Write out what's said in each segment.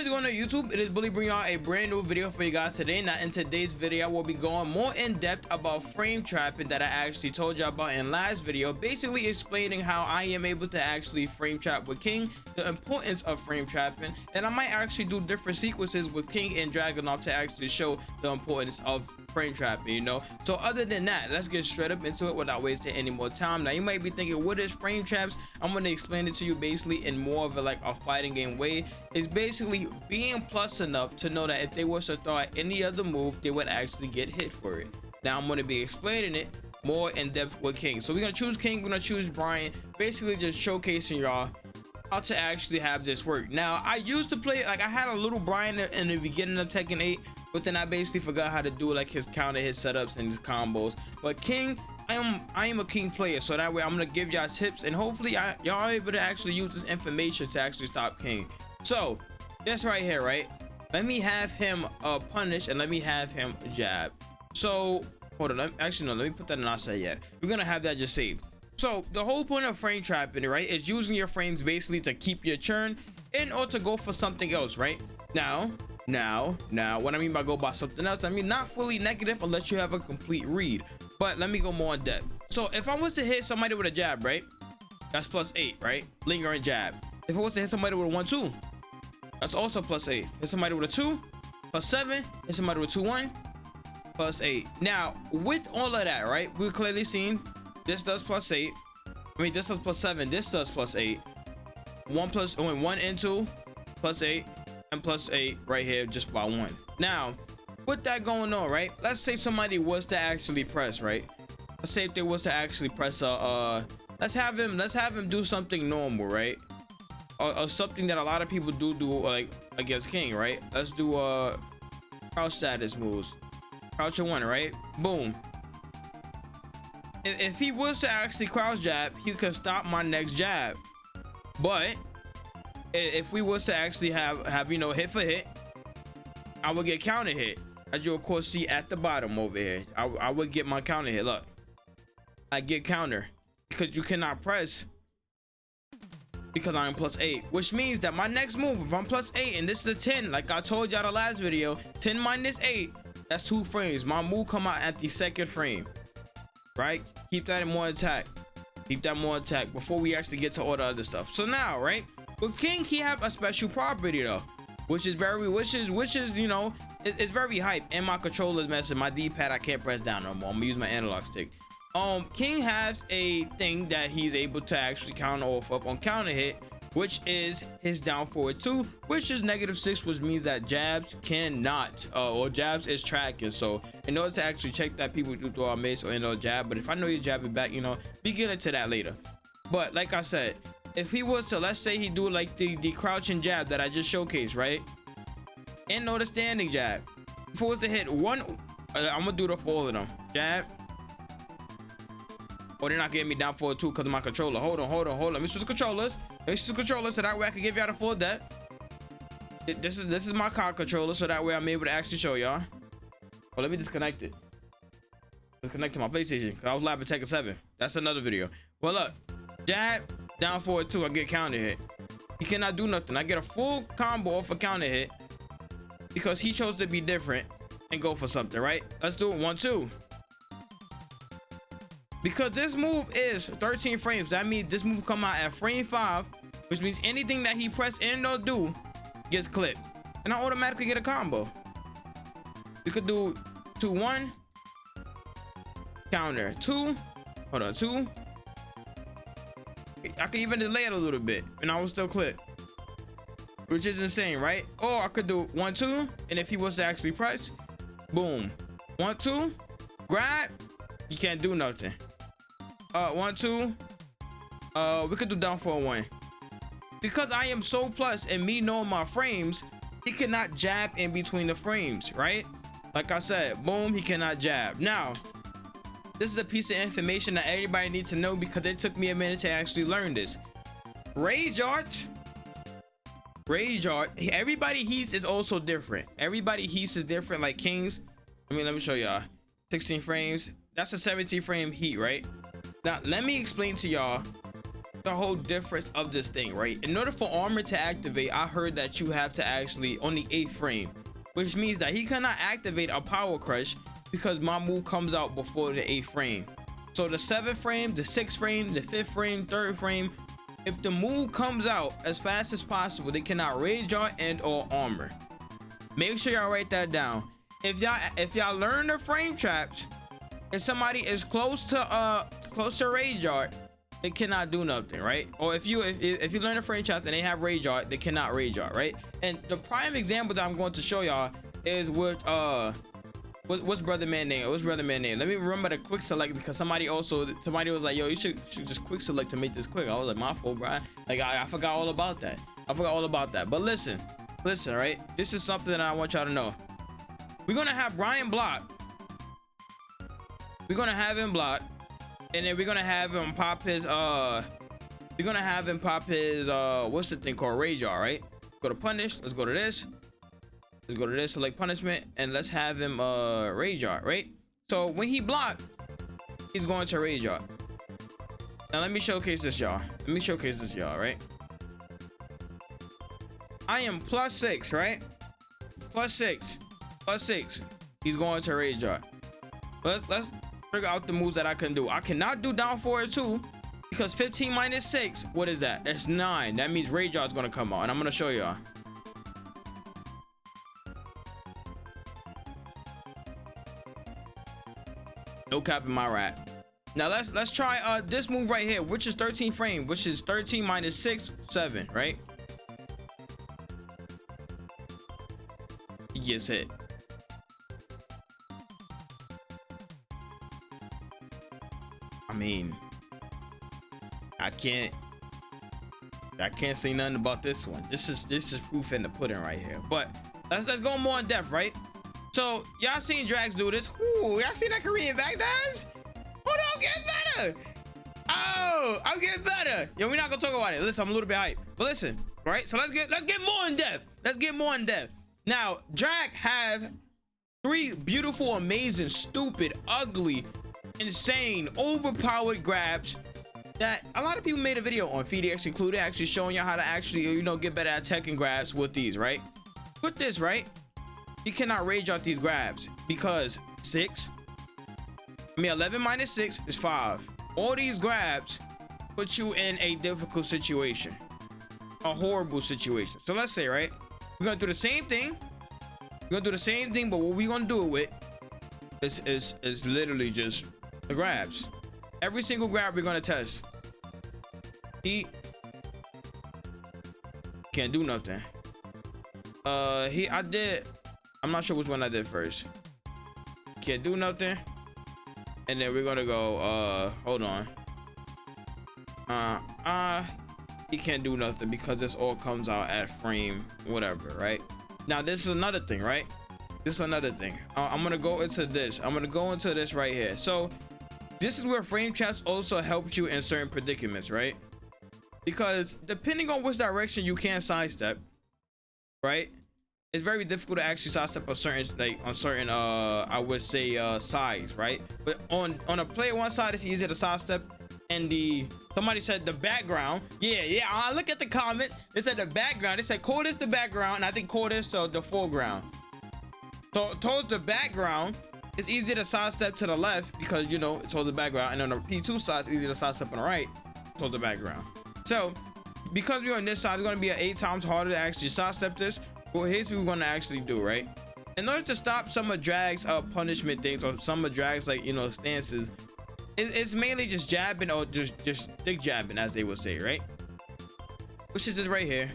is going on YouTube? It is Bully bringing y'all a brand new video for you guys today. Now in today's video, I will be going more in depth about frame trapping that I actually told you about in last video, basically explaining how I am able to actually frame trap with King, the importance of frame trapping, and I might actually do different sequences with King and Dragunov to actually show the importance of frame trapping, you know. So other than that, let's get straight up into it without wasting any more time. Now you might be thinking, what is frame traps? I'm going to explain it to you basically in more of a fighting game way. It's basically being plus enough to know that if they were to throw out any other move, they would actually get hit for it. Now I'm going to be explaining it more in depth with King. So we're going to choose King, we're going to choose Brian, basically just showcasing y'all how to actually have this work. Now I used to play, like I had a little Brian in the beginning of Tekken 8, but then I basically forgot how to do like his counter hit setups and his combos. But King, I am a King player, so that way I'm gonna give y'all tips, and hopefully y'all are able to actually use this information to actually stop King. So this right here, right, let me have him punish and let me have him jab. So hold on, actually no, let me put that in not say yet. We're gonna have that just saved. So the whole point of frame trapping, right, is using your frames basically to keep your churn in or to go for something else, right? Now what I mean by go by something else, I mean not fully negative unless you have a complete read, but let me go more in depth. So if I was to hit somebody with a jab, right, that's +8, right? Lingering jab. If I was to hit somebody with a 1-2, that's also +8. Hit somebody with a 2, +7. Hit somebody with 2-1, +8. Now with all of that, right, we've clearly seen this does +8. I mean, this does +7. This does +8. 1 and 2 +8 and +8 right here just by 1. Now with that going on, right, let's say somebody was to actually press, right, let's say if they was to actually press let's have him do something normal, right, or something that a lot of people do like against King, right? Let's do crouch status moves. Crouch 1, right, boom. If he was to actually crouch jab, he could stop my next jab. But if we was to actually have you know, hit for hit, I would get counter hit, as you of course see at the bottom over here. I would get my counter hit. Look, I get counter because you cannot press because I'm +8, which means that my next move, if I'm +8 and this is a 10, like I told y'all the last video, 10 - 8, that's 2 frames. My move come out at the 2nd frame, right? Keep that in more intact. Keep that more intact before we actually get to all the other stuff. So now, right, with King, he have a special property though, which is you know, it's very hype. And my controller's messing. My D-pad I can't press down no more. I'm gonna use my analog stick. King has a thing that he's able to actually counter off of on counter hit, which is his down forward 2, which is -6, which means that jabs cannot or jabs is tracking. So in order to actually check that, people do throw a mace or no jab, but if I know you're jabbing back, you know, we get into that later. But like I said, if he was to, let's say he do like the crouching jab that I just showcased, right, and no the standing jab, if it was to hit one, I'm gonna do the for all of them, jab. Oh, they're not getting me down forward 2 because of my controller. Hold on, let me switch controllers. So that way I can give y'all the full depth. This is my car controller, so that way I'm able to actually show y'all. Well, let me disconnect it. Disconnect to my PlayStation because I was live at Tekken 7. That's another video. Well, look, jab, down forward 2, I get counter hit. He cannot do nothing. I get a full combo off a counter hit because he chose to be different and go for something, right? Let's do it 1-2. Because this move is 13 frames, that means this move come out at frame 5, which means anything that he press and or do gets clipped, and I automatically get a combo. We could do 2-1 counter 2, hold on, 2. I could even delay it a little bit and I will still clip, which is insane, right? Or I could do 1-2, and if he was to actually press, boom, 1-2 grab, you can't do nothing. 1-2, we could do down for 1. Because I am so plus and me knowing my frames, he cannot jab in between the frames, right? Like I said, boom, he cannot jab. Now this is a piece of information that everybody needs to know because it took me a minute to actually learn this. Rage art, everybody heats is also different. Everybody heats is different. Like King's, I mean, let me show y'all. 16 frames, that's a 17 frame heat, right? Now let me explain to y'all the whole difference of this thing, right? In order for armor to activate, I heard that you have to actually on the 8th frame, which means that he cannot activate a power crush because my move comes out before the 8th frame. So the 7th frame, the 6th frame, the 5th frame, 3rd frame, if the move comes out as fast as possible, they cannot rage art and or armor. Make sure y'all write that down. If y'all learn the frame traps, if somebody is close to rage art, they cannot do nothing, right? Or if you learn the frame traps and they have rage art, they cannot rage art, right? And the prime example that I'm going to show y'all is with what's brother man name? What's brother man name? Let me remember the quick select, because somebody was like, yo, you should just quick select to make this quick. I was like, my fault, bro. Like I forgot all about that. But listen, right? This is something that I want y'all to know. We're gonna have Brian block. We're gonna have him block, and then we're gonna have him pop his what's the thing called, rage art, right? Go to punish. Let's go to this. Select punishment, and let's have him rage art, right? So when he block, he's going to rage art. Now let me showcase this, y'all. Right? I am +6, right? +6. He's going to rage art. Let's figure out the moves that I can do. I cannot do down forward 2 because 15 minus 6, what is that? That's 9. That means rage art is gonna come out, and I'm gonna show y'all. No cap in my rap. Now let's try this move right here, which is 13 frame, which is 13 minus 6, 7, right? He gets hit. I mean, I can't say nothing about this one. This is proof in the pudding right here. But let's go more in depth, right? So y'all seen Drags do this. Ooh, y'all seen that Korean backdash? Oh, no, I'm getting better. Oh, I'm getting better. Yo, we're not gonna talk about it. Listen, I'm a little bit hyped. But listen, right? So let's get more in depth. Now, Drag have 3 beautiful, amazing, stupid, ugly, insane, overpowered grabs that a lot of people made a video on, FeedX included, actually showing y'all how to actually, you know, get better at Tekken grabs with these, right? With this, right? You cannot rage out these grabs because 11 minus 6 is 5. All these grabs put you in a difficult situation, a horrible situation. So let's say, right, we're gonna do the same thing. But what we're gonna do it with is literally just the grabs. Every single grab we're gonna test. He can't do nothing. I'm not sure which one I did first. Can't do nothing. And then we're gonna go, hold on. He can't do nothing because this all comes out at frame whatever, right? Now this is another thing, right? I'm gonna go into this. Right here. So this is where frame traps also helps you in certain predicaments, right? Because depending on which direction you can sidestep, right, it's very difficult to actually sidestep on certain I would say sides, right? But on a player one side, it's easier to sidestep. And somebody said the background. Yeah. I look at the comments. They said the background. They said Cord is the background, and I think Cord is the foreground. So towards the background, it's easier to sidestep to the left because, you know, it's towards the background, and on the P2 side, it's easier to sidestep on the right towards the background. So because we're on this side, it's going to be 8 times harder to actually sidestep this. Well, here's what we're going to actually do, right? In order to stop some of Drag's punishment things, or some of Drag's, like, you know, stances, it's mainly just jabbing, or just stick jabbing, as they would say, right? Which is this right here.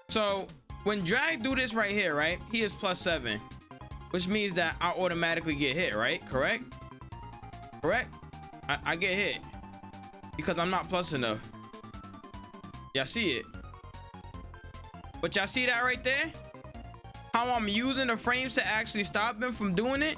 So when Drag do this right here, right, he is +7, which means that I automatically get hit, right? Correct. I get hit because I'm not plus enough. Y'all see it? But y'all see that right there? How I'm using the frames to actually stop him from doing it?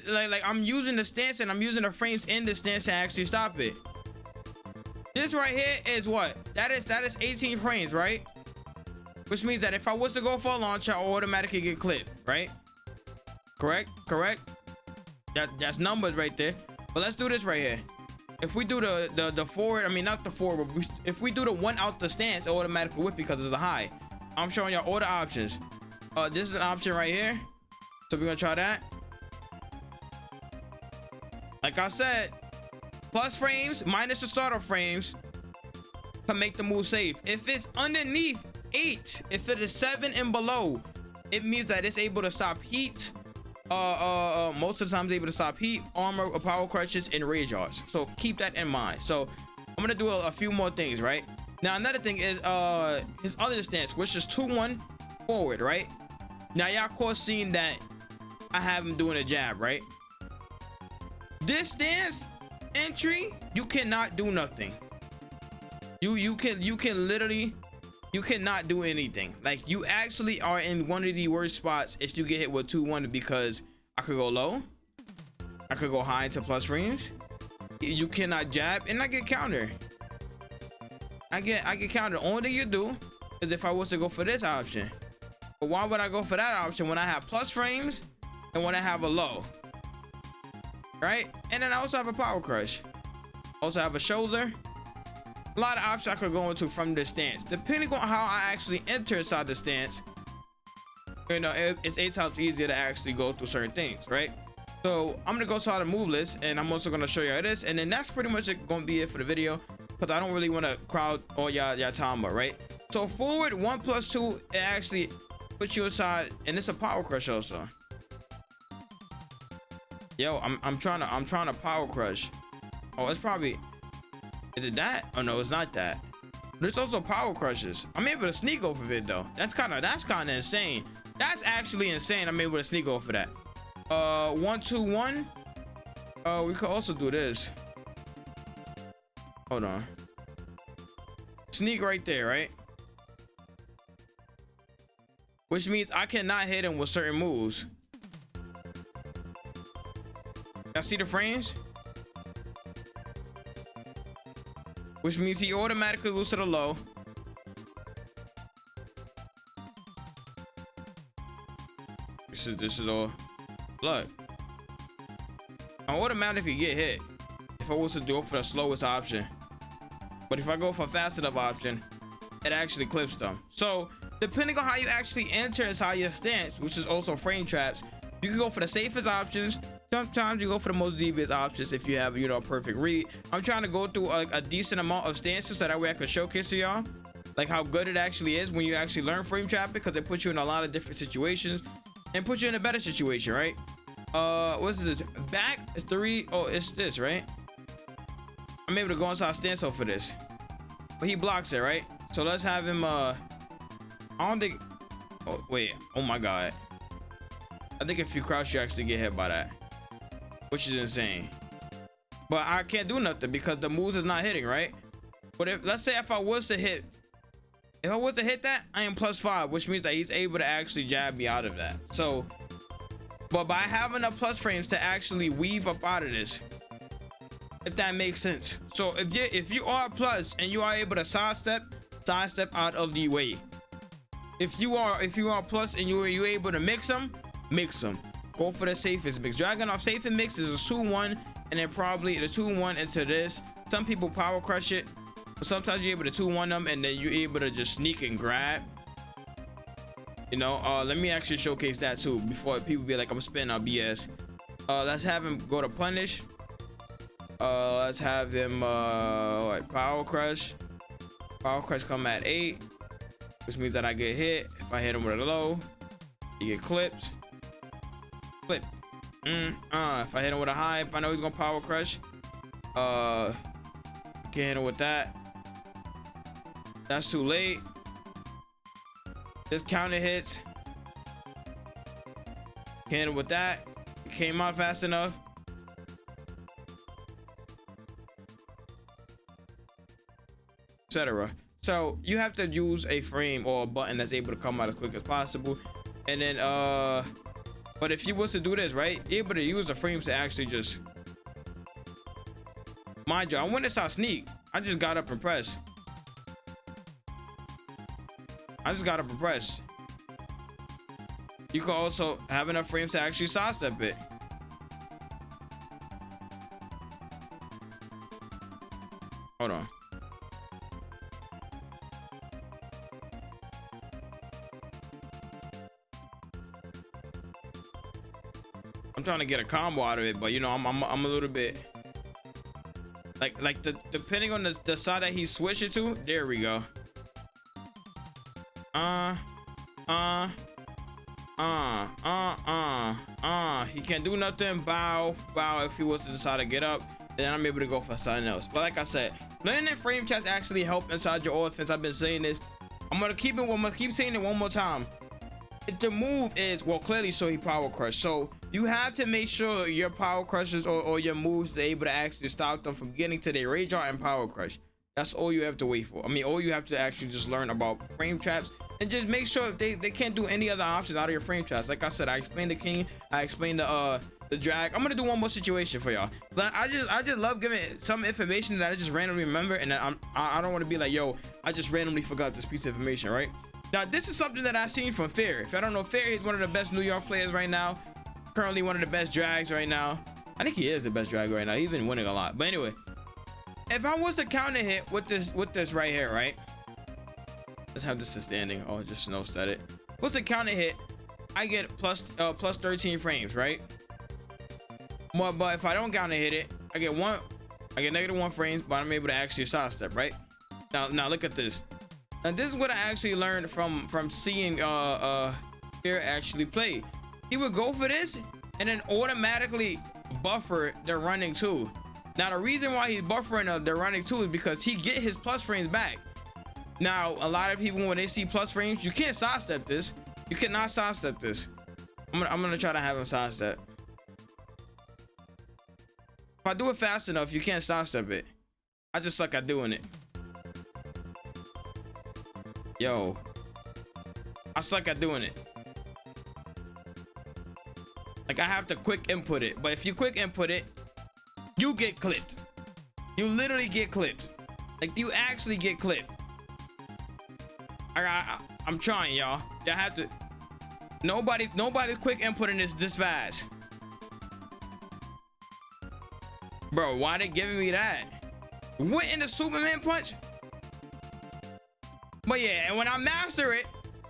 Like I'm using the stance, and I'm using the frames in the stance to actually stop it. This right here is what? That is 18 frames, right? Which means that if I was to go for a launch, I automatically get clipped, right? Correct. That's numbers right there. But let's do this right here. If we do the forward, I mean not the forward, but if we do the one out the stance, it automatically whip because it's a high. I'm showing y'all all the options. This is an option right here, so we're gonna try that. Like I said, plus frames minus the starter frames can make the move safe. If it's underneath 8, if it is 7 and below, it means that it's able to stop heat. Most of the time able to stop heat, armor, power crushes, and rage arts. So keep that in mind. So I'm gonna do a few more things, right? Now another thing is his other stance, which is 2-1 forward, right? Now y'all of course seen that I have him doing a jab, right? This stance entry, you cannot do nothing. You can literally, you cannot do anything. Like, you actually are in one of the worst spots if you get hit with 2-1, because I could go low, I could go high into plus frames. You cannot jab, and I get counter. I get counter. The only thing you do is if I was to go for this option. But why would I go for that option when I have plus frames and when I have a low? Right? And then I also have a power crush. Also have a shoulder. A lot of options I could go into from this stance. Depending on how I actually enter inside the stance, you know, it's 8 times easier to actually go through certain things, right? So I'm gonna go to the move list, and I'm also gonna show you this, and then that's pretty much gonna be it for the video, because I don't really want to crowd all y'all time up, right? So forward 1+2, it actually puts you inside, and it's a power crush also. Yo, I'm trying to power crush. Oh, it's probably, is it that? Oh no, it's not that. There's also power crushes. I'm able to sneak off of it though. That's kind of insane. That's actually insane. I'm able to sneak off of that. 1-2-1. We could also do this. Hold on. Sneak right there, right? Which means I cannot hit him with certain moves. Y'all see the frames? Which means he automatically loses to the low. This is all. Look, I automatically get hit if I was to go for the slowest option. But if I go for a fast enough option, it actually clips them. So depending on how you actually enter inside your stance, which is also frame traps, you can go for the safest options. Sometimes you go for the most devious options if you have, you know, a perfect read. I'm trying to go through a decent amount of stances so that way I can showcase to y'all like how good it actually is when you actually learn frame trapping, because it puts you in a lot of different situations and puts you in a better situation, right? What's this? Back 3. Oh, it's this, right? I'm able to go inside stance for this, but he blocks it, right? So let's have him. I don't think. Oh wait. Oh my god. I think if you crouch, you actually get hit by that, which is insane. But I can't do nothing because the moves is not hitting, right? But if, let's say if I was to hit that, I am +5, which means that he's able to actually jab me out of that. So, but by having enough plus frames to actually weave up out of this, if that makes sense. So if you are plus and you are able to sidestep out of the way. If you are plus and you're able to mix them. Go for the safest mix. Dragunov safe and mix is a 2-1, and then probably the 2-1 into this. Some people power crush it, but sometimes you're able to 2-1 them, and then you're able to just sneak and grab. You know, let me actually showcase that too before people be like I'm spinning on BS. Let's have him go to punish. Let's have him power crush. Power crush come at 8, which means that I get hit. If I hit him with a low, he get clipped. If I hit him with a high, if I know he's gonna power crush, can't hit him with that. That's too late. This counter hits. Can't hit him with that. It came out fast enough. Etc. So you have to use a frame or a button that's able to come out as quick as possible, and then but if you was to do this right, you're able to use the frames to actually just, mind you, I went inside sneak. I just got up and pressed. you can also have enough frames to actually sidestep it. Hold on. I'm trying to get a combo out of it, but you know, I'm a little bit like depending on the side that he switched it to. There we go. He can't do nothing. Bow. If he was to decide to get up, then I'm able to go for something else. But like I said, learning frame chats actually help inside your offense. I've been saying this. I'm gonna keep saying it one more time. If the move is, well, clearly, so he power crush. So you have to make sure your power crushes or your moves are able to actually stop them from getting to their rage art and power crush. That's all you have to wait for. I mean, all you have to actually just learn about frame traps and just make sure they can't do any other options out of your frame traps. Like I said, I explained the king, I explained the drag. I'm gonna do one more situation for y'all. But I just love giving some information that I just randomly remember, and I don't want to be like, yo, I just randomly forgot this piece of information, right? Now, this is something that I've seen from Fair. If I don't know, Fair is one of the best New York players right now. Currently one of the best drags right now. I think he is the best drag right now. He's been winning a lot. But anyway, if I was to counter hit with this right here, right? Let's have this standing. Oh, just no set it. What's the counter hit? I get plus 13 frames, right? But if I don't counter hit it, I get -1 frames, but I'm able to actually sidestep, right? Now look at this. And this is what I actually learned from seeing Fair actually play. He would go for this and then automatically buffer the running 2. Now the reason why he's buffering the running 2 is because he get his plus frames back. Now a lot of people, when they see plus frames, you can't sidestep this. You cannot sidestep this. I'm gonna try to have him sidestep. If I do it fast enough, you can't sidestep it. I just suck at doing it. Yo, I suck at doing it. Like, I have to quick input it, but if you quick input it, you get clipped. You literally get clipped. Like, you actually get clipped. I'm trying, y'all. Y'all have to. Nobody's quick inputting this fast. Bro, why they giving me that? What in the Superman punch? But yeah, and when I master it,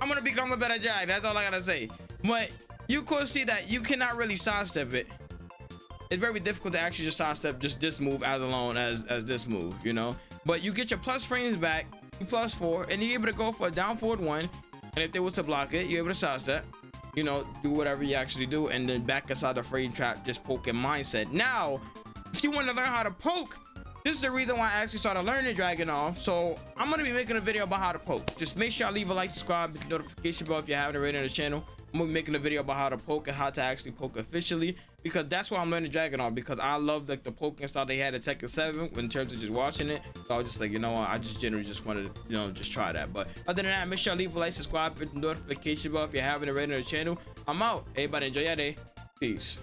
I'm gonna become a better jag. That's all I gotta say. But you could see that you cannot really sidestep it. It's very difficult to actually just sidestep just this move as alone as this move, you know. But you get your plus frames back, you +4, and you're able to go for a down forward 1. And if they was to block it, you're able to sidestep. You know, do whatever you actually do, and then back inside the frame trap, just poking mindset. Now, if you want to learn how to poke, this is the reason why I actually started learning Dragunov. So I'm gonna be making a video about how to poke. Just make sure I leave a like, subscribe, hit the notification bell if you haven't already on the channel. I'm gonna be making a video about how to poke and how to actually poke efficiently, because that's why I'm learning Dragunov, because I love like the poking style they had at Tekken 7 in terms of just watching it. So I was just like, you know what, I just generally just wanted to, you know, just try that. But other than that, make sure I leave a like, subscribe, hit the notification bell if you haven't already on the channel. I'm out. Everybody enjoy your day. Peace.